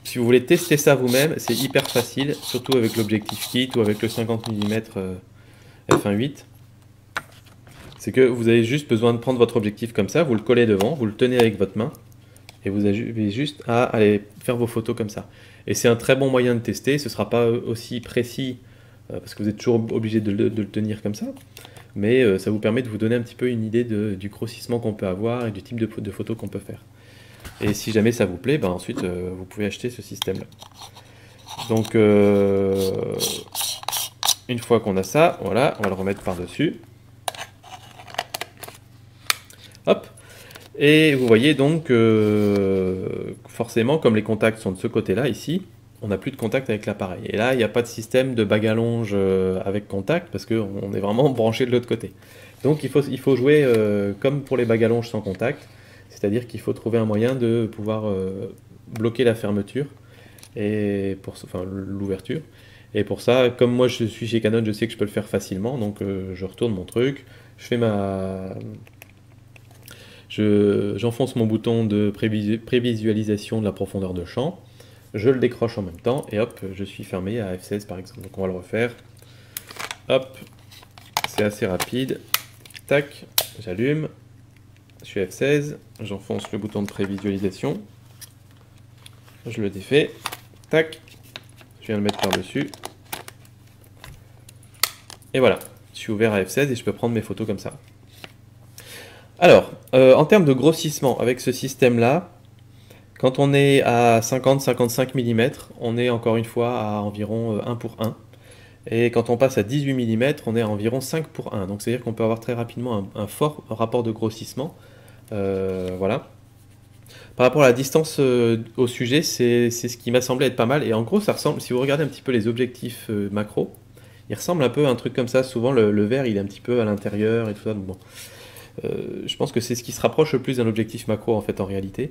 si vous voulez tester ça vous-même, c'est hyper facile, surtout avec l'objectif kit ou avec le 50 mm f1.8. C'est que vous avez juste besoin de prendre votre objectif comme ça, vous le collez devant, vous le tenez avec votre main, et vous avez juste à aller faire vos photos comme ça. Et c'est un très bon moyen de tester, ce ne sera pas aussi précis, parce que vous êtes toujours obligé de le tenir comme ça, mais ça vous permet de vous donner un petit peu une idée du grossissement qu'on peut avoir et du type de photos qu'on peut faire. Et si jamais ça vous plaît, ben ensuite vous pouvez acheter ce système-là. Donc une fois qu'on a ça, voilà, on va le remettre par-dessus. Hop. Et vous voyez donc forcément, comme les contacts sont de ce côté-là, ici, on n'a plus de contact avec l'appareil. Et là, il n'y a pas de système de bague à longe avec contact, parce qu'on est vraiment branché de l'autre côté. Donc il faut jouer comme pour les bagues à longe sans contact, c'est-à-dire qu'il faut trouver un moyen de pouvoir bloquer la fermeture, et enfin l'ouverture. Et pour ça, comme moi je suis chez Canon, je sais que je peux le faire facilement, donc je retourne mon truc, je fais j'enfonce mon bouton de prévisualisation de la profondeur de champ, je le décroche en même temps, et hop, je suis fermé à f16 par exemple. Donc on va le refaire. Hop, c'est assez rapide. Tac, j'allume, Je suis F16, j'enfonce le bouton de prévisualisation, je le défais, tac, je viens le mettre par-dessus, et voilà, je suis ouvert à F16 et je peux prendre mes photos comme ça. Alors, en termes de grossissement, avec ce système-là, quand on est à 50-55 mm, on est encore une fois à environ 1 pour 1. Et quand on passe à 18 mm, on est à environ 5 pour 1. Donc c'est-à-dire qu'on peut avoir très rapidement un fort rapport de grossissement. Voilà. Par rapport à la distance au sujet, c'est ce qui m'a semblé être pas mal. Et en gros, ça ressemble, si vous regardez un petit peu les objectifs macro, il ressemble un peu à un truc comme ça. Souvent, le vert, il est un petit peu à l'intérieur et tout ça. Donc bon. Je pense que c'est ce qui se rapproche le plus d'un objectif macro en fait en réalité.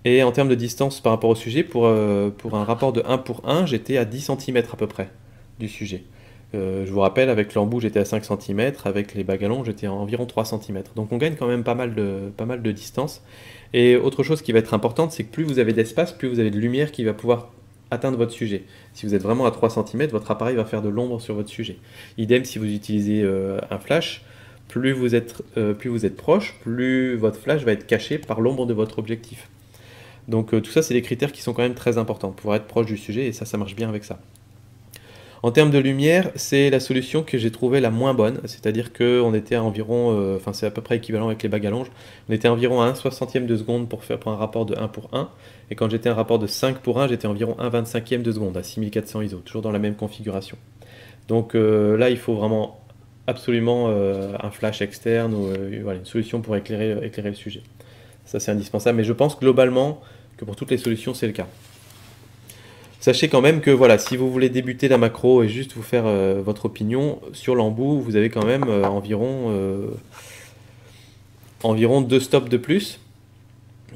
Et en termes de distance par rapport au sujet, pour un rapport de 1 pour 1, j'étais à 10 cm à peu près du sujet. Je vous rappelle, avec l'embout, j'étais à 5 cm, avec les bagues à longe, j'étais à environ 3 cm. Donc on gagne quand même pas mal de distance. Et autre chose qui va être importante, c'est que plus vous avez d'espace, plus vous avez de lumière qui va pouvoir atteindre votre sujet. Si vous êtes vraiment à 3 cm, votre appareil va faire de l'ombre sur votre sujet. Idem si vous utilisez un flash, plus vous êtes proche, plus votre flash va être caché par l'ombre de votre objectif. Donc tout ça, c'est des critères qui sont quand même très importants, pouvoir être proche du sujet, et ça marche bien avec ça. En termes de lumière, c'est la solution que j'ai trouvée la moins bonne, c'est-à-dire qu'on était à environ, enfin c'est à peu près équivalent avec les bagues à longe, on était à environ à 1/60e de seconde pour un rapport de 1 pour 1, et quand j'étais à un rapport de 5 pour 1, j'étais environ 1/25e de seconde, à 6400 ISO, toujours dans la même configuration. Donc là, il faut vraiment absolument un flash externe, ou voilà, une solution pour éclairer le sujet. Ça c'est indispensable, mais je pense globalement que pour toutes les solutions c'est le cas. Sachez quand même que voilà, si vous voulez débuter la macro et juste vous faire votre opinion, sur l'embout vous avez quand même environ 2 stops de plus,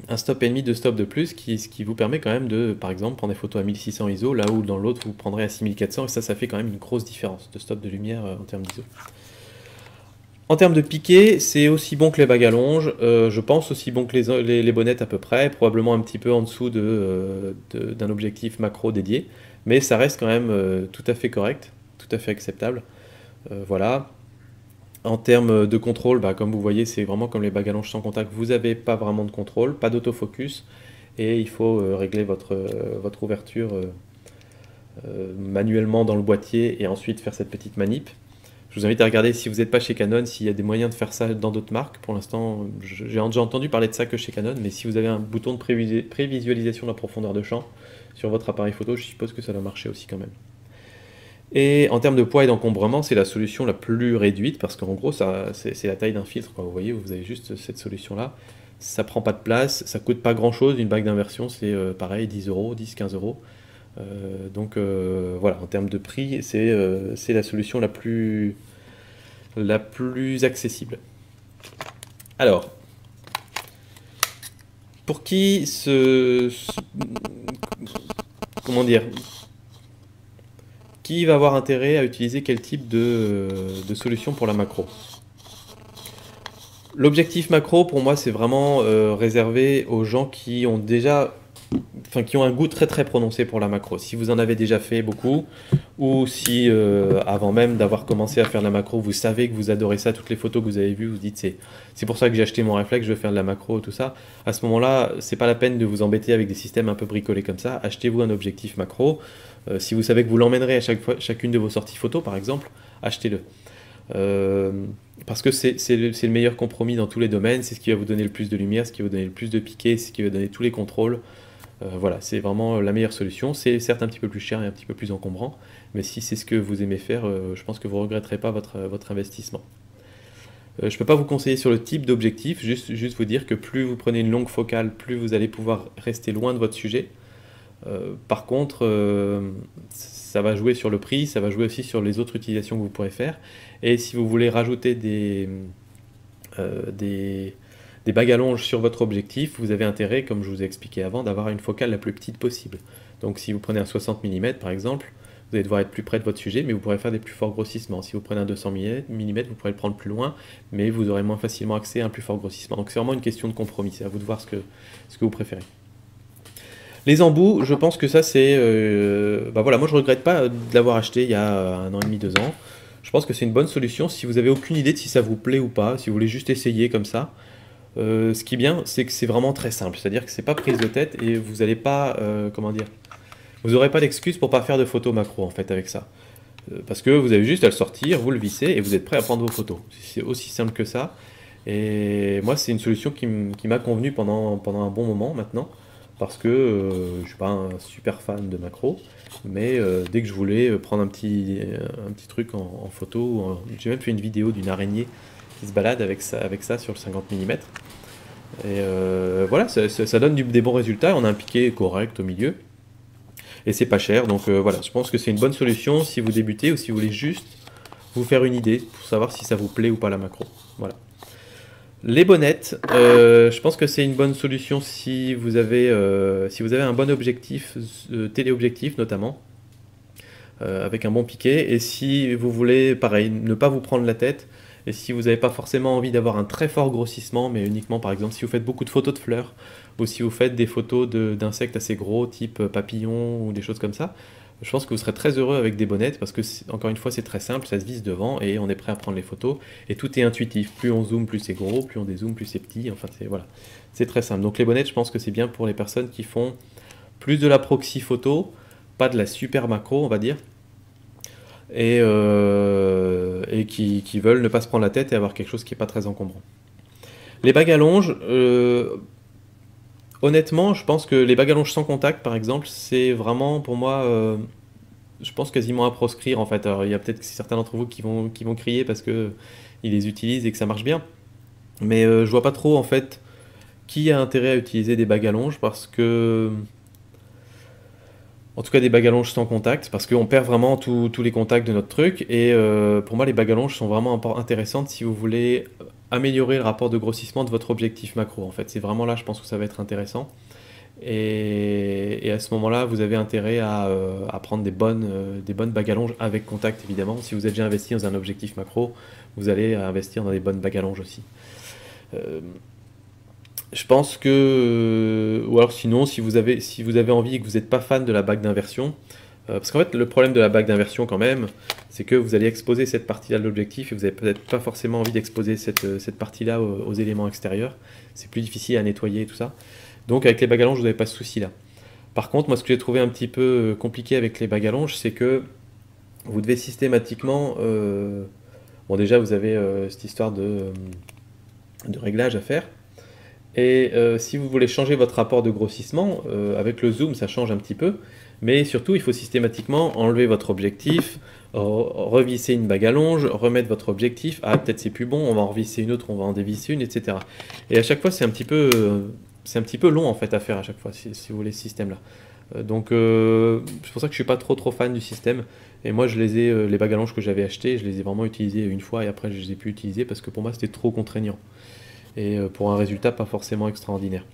un stop et demi, 2 stops de plus, ce qui vous permet quand même de, par exemple, prendre des photos à 1600 ISO, là où dans l'autre vous prendrez à 6400, et ça fait quand même une grosse différence de stop de lumière en termes d'ISO. En termes de piqué, c'est aussi bon que les bagues à longe, je pense aussi bon que les bonnettes à peu près, probablement un petit peu en dessous d'un objectif macro dédié, mais ça reste quand même tout à fait correct, tout à fait acceptable. Voilà. En termes de contrôle, bah, comme vous voyez, c'est vraiment comme les bagues à longe sans contact, vous n'avez pas vraiment de contrôle, pas d'autofocus, et il faut régler votre ouverture manuellement dans le boîtier et ensuite faire cette petite manip. Je vous invite à regarder, si vous n'êtes pas chez Canon, s'il y a des moyens de faire ça dans d'autres marques. Pour l'instant, j'ai déjà entendu parler de ça que chez Canon, mais si vous avez un bouton de prévisualisation de la profondeur de champ sur votre appareil photo, je suppose que ça doit marcher aussi quand même. Et en termes de poids et d'encombrement, c'est la solution la plus réduite, parce qu'en gros, c'est la taille d'un filtre, quoi. Vous voyez, vous avez juste cette solution-là. Ça prend pas de place, ça coûte pas grand-chose. Une bague d'inversion, c'est pareil, 10 euros, 10-15 euros. Donc voilà, en termes de prix, c'est la solution la plus accessible. Alors, pour qui comment dire, qui va avoir intérêt à utiliser quel type de solution pour la macro? L'objectif macro, pour moi, c'est vraiment réservé aux gens qui ont déjà, enfin, qui ont un goût très très prononcé pour la macro. Si vous en avez déjà fait beaucoup, ou si avant même d'avoir commencé à faire de la macro, vous savez que vous adorez ça, toutes les photos que vous avez vues, vous dites c'est pour ça que j'ai acheté mon réflexe, je veux faire de la macro, tout ça. À ce moment-là, c'est pas la peine de vous embêter avec des systèmes un peu bricolés comme ça. Achetez-vous un objectif macro. Si vous savez que vous l'emmènerez à chacune de vos sorties photos, par exemple, achetez-le. Parce que c'est le meilleur compromis dans tous les domaines, c'est ce qui va vous donner le plus de lumière, ce qui va vous donner le plus de piqué, ce qui va donner tous les contrôles. Voilà, c'est vraiment la meilleure solution. C'est certes un petit peu plus cher et un petit peu plus encombrant, mais si c'est ce que vous aimez faire, je pense que vous ne regretterez pas votre investissement. Je ne peux pas vous conseiller sur le type d'objectif, juste vous dire que plus vous prenez une longue focale, plus vous allez pouvoir rester loin de votre sujet. Par contre, ça va jouer sur le prix, ça va jouer aussi sur les autres utilisations que vous pourrez faire. Et si vous voulez rajouter des bagues à longe sur votre objectif, vous avez intérêt, comme je vous ai expliqué avant, d'avoir une focale la plus petite possible. Donc si vous prenez un 60 mm par exemple, vous allez devoir être plus près de votre sujet, mais vous pourrez faire des plus forts grossissements. Si vous prenez un 200 mm, vous pourrez le prendre plus loin, mais vous aurez moins facilement accès à un plus fort grossissement. Donc c'est vraiment une question de compromis, c'est à vous de voir ce que vous préférez. Les embouts, je pense que ça c'est... bah voilà, moi je ne regrette pas de l'avoir acheté il y a 1 an et demi, 2 ans. Je pense que c'est une bonne solution si vous n'avez aucune idée de si ça vous plaît ou pas, si vous voulez juste essayer comme ça. Ce qui est bien, c'est que c'est vraiment très simple, c'est-à-dire que c'est pas prise de tête et vous n'allez pas, comment dire, vous n'aurez pas d'excuse pour pas faire de photos macro en fait avec ça. Parce que vous avez juste à le sortir, vous le vissez et vous êtes prêt à prendre vos photos. C'est aussi simple que ça. Et moi, c'est une solution qui m'a convenu pendant un bon moment maintenant, parce que je ne suis pas un super fan de macro, mais dès que je voulais prendre un petit truc en photo, j'ai même fait une vidéo d'une araignée qui se balade avec ça sur le 50 mm. Et voilà, ça donne des bons résultats. On a un piqué correct au milieu. Et c'est pas cher, donc voilà, je pense que c'est une bonne solution si vous débutez ou si vous voulez juste vous faire une idée pour savoir si ça vous plaît ou pas la macro. Voilà. Les bonnettes, je pense que c'est une bonne solution si vous avez un bon objectif, téléobjectif notamment, avec un bon piqué, et si vous voulez, pareil, ne pas vous prendre la tête, et si vous n'avez pas forcément envie d'avoir un très fort grossissement, mais uniquement par exemple si vous faites beaucoup de photos de fleurs, ou si vous faites des photos d'insectes assez gros, type papillons ou des choses comme ça, je pense que vous serez très heureux avec des bonnettes parce que, encore une fois, c'est très simple, ça se visse devant et on est prêt à prendre les photos. Et tout est intuitif. Plus on zoome, plus c'est gros, plus on dézoome, plus c'est petit. Enfin, voilà. C'est très simple. Donc les bonnettes, je pense que c'est bien pour les personnes qui font plus de la proxy photo, pas de la super macro, on va dire, et qui veulent ne pas se prendre la tête et avoir quelque chose qui n'est pas très encombrant. Les bagues à longe, honnêtement, je pense que les bagues à longe sans contact, par exemple, c'est vraiment pour moi, je pense quasiment à proscrire en fait. Alors, il y a peut-être certains d'entre vous qui vont crier parce que ils les utilisent et que ça marche bien, mais je vois pas trop en fait qui a intérêt à utiliser des bagues à longe parce que, en tout cas des bagues à longe sans contact, parce qu'on perd vraiment tous les contacts de notre truc. Et pour moi, les bagues à longe sont vraiment intéressantes si vous voulez améliorer le rapport de grossissement de votre objectif macro. En fait, c'est vraiment là, je pense que ça va être intéressant. Et à ce moment-là, vous avez intérêt à prendre des bonnes bagues à longe avec contact, évidemment. Si vous êtes déjà investi dans un objectif macro, vous allez investir dans des bonnes bagues à longe aussi. Je pense que, ou alors sinon, si vous avez envie et que vous n'êtes pas fan de la bague d'inversion, parce qu'en fait, le problème de la bague d'inversion quand même, c'est que vous allez exposer cette partie-là de l'objectif et vous n'avez peut-être pas forcément envie d'exposer cette partie-là aux éléments extérieurs. C'est plus difficile à nettoyer et tout ça. Donc avec les bagues à longe, vous n'avez pas ce souci-là. Par contre, moi, ce que j'ai trouvé un petit peu compliqué avec les bagues à longe, c'est que vous devez systématiquement... bon, déjà, vous avez cette histoire de réglage à faire. Et si vous voulez changer votre rapport de grossissement, avec le zoom, ça change un petit peu. Mais surtout, il faut systématiquement enlever votre objectif, revisser une bague à longe, remettre votre objectif. Ah, peut-être c'est plus bon, on va en revisser une autre, on va en dévisser une, etc. Et à chaque fois, c'est un petit peu long en fait à faire à chaque fois, si vous voulez, ce système-là. Donc c'est pour ça que je suis pas trop fan du système. Et moi, les bagues à longe que j'avais achetées, je les ai vraiment utilisées une fois et après je les ai plus utilisées parce que pour moi c'était trop contraignant. Et pour un résultat pas forcément extraordinaire.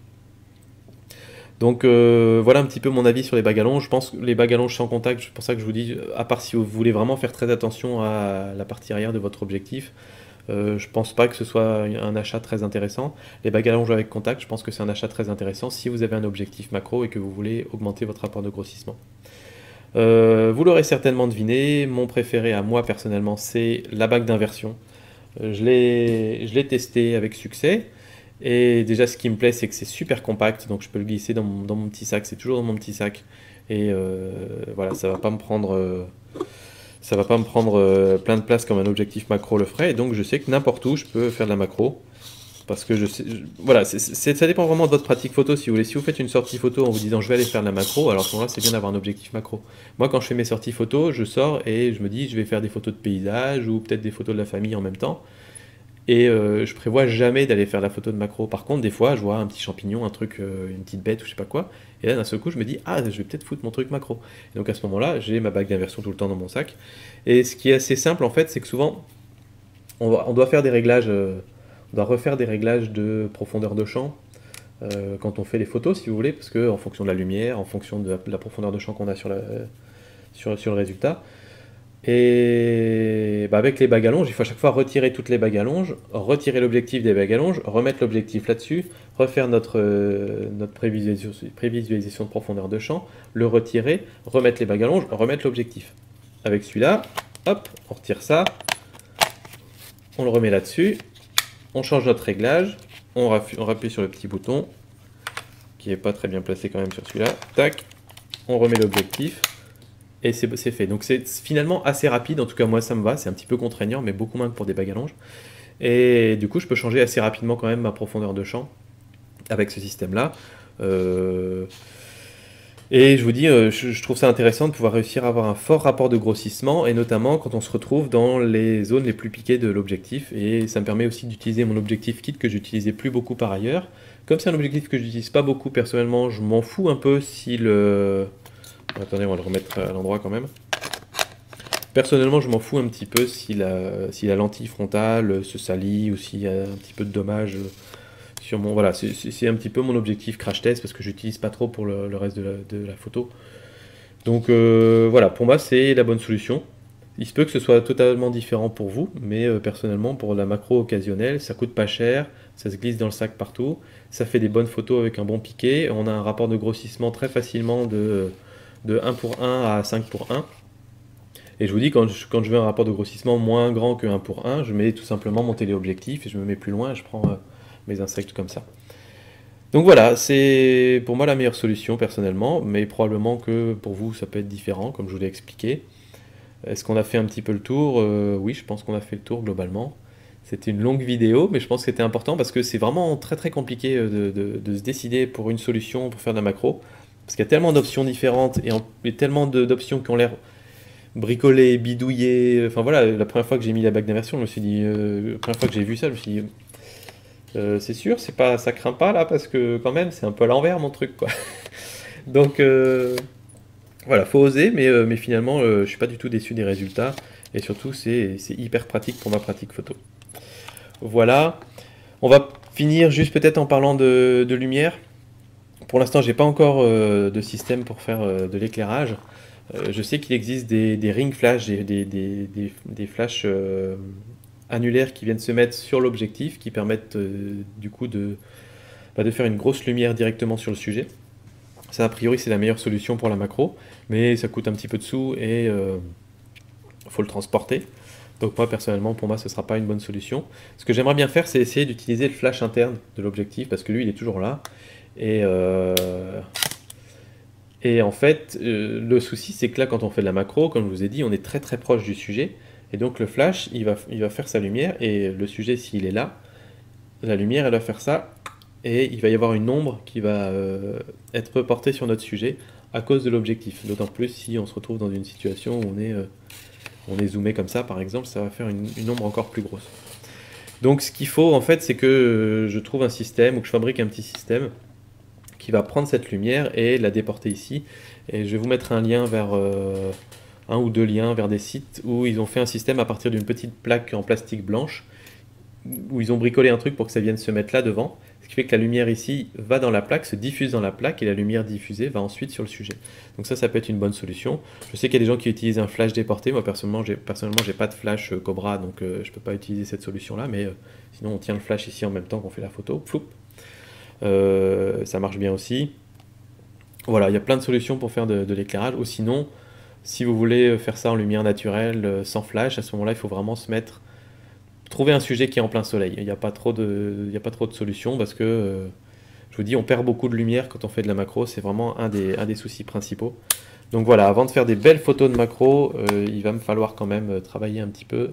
Donc voilà un petit peu mon avis sur les bagues à longe. Je pense que les bagues à longe sans contact, c'est pour ça que je vous dis, à part si vous voulez vraiment faire très attention à la partie arrière de votre objectif, je pense pas que ce soit un achat très intéressant. Les bagues à longe avec contact, je pense que c'est un achat très intéressant si vous avez un objectif macro et que vous voulez augmenter votre rapport de grossissement. Vous l'aurez certainement deviné, mon préféré à moi personnellement, c'est la bague d'inversion. Je l'ai testé avec succès. Et déjà, ce qui me plaît, c'est que c'est super compact, donc je peux le glisser dans mon petit sac. C'est toujours dans mon petit sac. Et voilà, ça va pas me prendre plein de place comme un objectif macro le ferait. Et donc, je sais que n'importe où, je peux faire de la macro. Parce que voilà, ça dépend vraiment de votre pratique photo. Si vous voulez, si vous faites une sortie photo en vous disant je vais aller faire de la macro, alors à ce moment-là, c'est bien d'avoir un objectif macro. Moi, quand je fais mes sorties photo, je sors et je me dis je vais faire des photos de paysage ou peut-être des photos de la famille en même temps. Et je prévois jamais d'aller faire la photo de macro. Par contre, des fois, je vois un petit champignon, un truc, une petite bête ou je sais pas quoi. Et là, d'un seul coup, je me dis, ah, je vais peut-être foutre mon truc macro. Et donc à ce moment-là, j'ai ma bague d'inversion tout le temps dans mon sac. Et ce qui est assez simple, en fait, c'est que souvent, on doit faire des réglages, on doit refaire des réglages de profondeur de champ quand on fait les photos, si vous voulez, parce que en fonction de la lumière, en fonction de la profondeur de champ qu'on a sur le résultat. Et avec les bagues à longe, il faut à chaque fois retirer toutes les bagues à longe, retirer l'objectif des bagues à longe, remettre l'objectif là-dessus, refaire notre prévisualisation de profondeur de champ, le retirer, remettre les bagues à longe, remettre l'objectif. Avec celui-là, hop, on retire ça, on le remet là-dessus, on change notre réglage, on appuie sur le petit bouton, qui est pas très bien placé quand même sur celui-là. Tac, on remet l'objectif, et c'est fait. Donc c'est finalement assez rapide, en tout cas moi ça me va, c'est un petit peu contraignant, mais beaucoup moins que pour des bagues à longe. Et du coup je peux changer assez rapidement quand même ma profondeur de champ avec ce système-là. Et je vous dis, je trouve ça intéressant de pouvoir réussir à avoir un fort rapport de grossissement, et notamment quand on se retrouve dans les zones les plus piquées de l'objectif. Et ça me permet aussi d'utiliser mon objectif kit que j'utilisais plus beaucoup par ailleurs. Comme c'est un objectif que j'utilise pas beaucoup personnellement, je m'en fous un peu si le... Attendez, on va le remettre à l'endroit quand même. Personnellement, je m'en fous un petit peu si la lentille frontale se salit ou s'il y a un petit peu de dommages sur mon... Voilà, c'est un petit peu mon objectif crash test parce que j'utilise pas trop pour le reste de la photo. Donc voilà, pour moi c'est la bonne solution. Il se peut que ce soit totalement différent pour vous, mais personnellement pour la macro occasionnelle, ça coûte pas cher, ça se glisse dans le sac partout, ça fait des bonnes photos avec un bon piqué, on a un rapport de grossissement très facilement de 1 pour 1 à 5 pour 1. Et je vous dis, quand je veux un rapport de grossissement moins grand que 1 pour 1, je mets tout simplement mon téléobjectif et je me mets plus loin et je prends mes insectes comme ça. Donc voilà, c'est pour moi la meilleure solution personnellement, mais probablement que pour vous ça peut être différent, comme je vous l'ai expliqué. Est-ce qu'on a fait un petit peu le tour? Oui, je pense qu'on a fait le tour globalement. C'était une longue vidéo, mais je pense que c'était important parce que c'est vraiment très très compliqué de se décider pour une solution pour faire de la macro. Parce qu'il y a tellement d'options différentes et tellement d'options qui ont l'air bricolées, bidouillées. Enfin voilà, la première fois que j'ai mis la bague d'inversion, je me suis dit, la première fois que j'ai vu ça, je me suis dit, c'est sûr, c'est pas, ça craint pas là parce que quand même c'est un peu à l'envers mon truc quoi. Donc voilà, faut oser, mais finalement je suis pas du tout déçu des résultats et surtout c'est hyper pratique pour ma pratique photo. Voilà, on va finir juste peut-être en parlant de lumière. Pour l'instant j'ai pas encore de système pour faire de l'éclairage. Je sais qu'il existe des ring flash, des flashs annulaires qui viennent se mettre sur l'objectif, qui permettent du coup de faire une grosse lumière directement sur le sujet. Ça, a priori, c'est la meilleure solution pour la macro, mais ça coûte un petit peu de sous et faut le transporter. Donc moi, personnellement, pour moi, ce ne sera pas une bonne solution. Ce que j'aimerais bien faire, c'est essayer d'utiliser le flash interne de l'objectif, parce que lui, il est toujours là. Et en fait, le souci, c'est que là, quand on fait de la macro, comme je vous ai dit, on est très très proche du sujet. Et donc le flash, il va faire sa lumière, et le sujet, s'il est là, la lumière, elle va faire ça, et il va y avoir une ombre qui va être portée sur notre sujet à cause de l'objectif. D'autant plus si on se retrouve dans une situation où on est zoomé comme ça, par exemple, ça va faire une ombre encore plus grosse. Donc ce qu'il faut, en fait, c'est que je trouve un système, ou que je fabrique un petit système qui va prendre cette lumière et la déporter ici. Et je vais vous mettre un lien vers... un ou deux liens vers des sites où ils ont fait un système à partir d'une petite plaque en plastique blanche, où ils ont bricolé un truc pour que ça vienne se mettre là devant, ce qui fait que la lumière ici va dans la plaque, se diffuse dans la plaque, et la lumière diffusée va ensuite sur le sujet. Donc ça peut être une bonne solution. Je sais qu'il y a des gens qui utilisent un flash déporté, moi personnellement j'ai pas de flash Cobra, donc je peux pas utiliser cette solution là, mais sinon on tient le flash ici en même temps qu'on fait la photo, floup. Ça marche bien aussi. Voilà, il y a plein de solutions pour faire de l'éclairage, ou sinon, si vous voulez faire ça en lumière naturelle, sans flash, à ce moment-là il faut vraiment trouver un sujet qui est en plein soleil. Il n'y a pas trop de solutions parce que, je vous dis, on perd beaucoup de lumière quand on fait de la macro, c'est vraiment un des soucis principaux. Donc voilà, avant de faire des belles photos de macro, il va me falloir quand même travailler un petit peu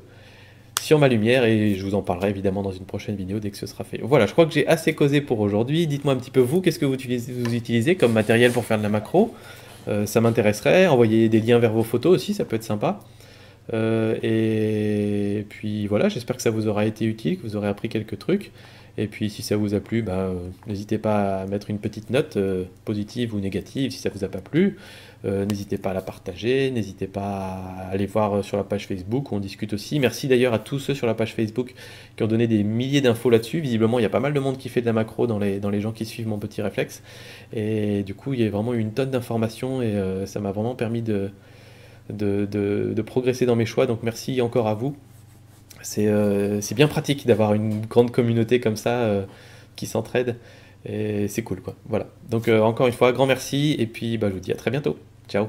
sur ma lumière, et je vous en parlerai évidemment dans une prochaine vidéo dès que ce sera fait. Voilà, je crois que j'ai assez causé pour aujourd'hui. Dites-moi un petit peu vous, qu'est-ce que vous utilisez comme matériel pour faire de la macro? Ça m'intéresserait. Envoyez des liens vers vos photos aussi, ça peut être sympa. Et puis voilà, j'espère que ça vous aura été utile, que vous aurez appris quelques trucs. Et puis si ça vous a plu, n'hésitez pas à mettre une petite note positive ou négative si ça vous a pas plu. N'hésitez pas à la partager, n'hésitez pas à aller voir sur la page Facebook où on discute aussi. Merci d'ailleurs à tous ceux sur la page Facebook qui ont donné des milliers d'infos là-dessus. Visiblement, il y a pas mal de monde qui fait de la macro dans les gens qui suivent mon petit réflexe. Et du coup, il y a vraiment eu une tonne d'informations et ça m'a vraiment permis de progresser dans mes choix, donc merci encore à vous. C'est bien pratique d'avoir une grande communauté comme ça qui s'entraide, et c'est cool quoi. Voilà, donc encore une fois, grand merci, et puis je vous dis à très bientôt. Ciao.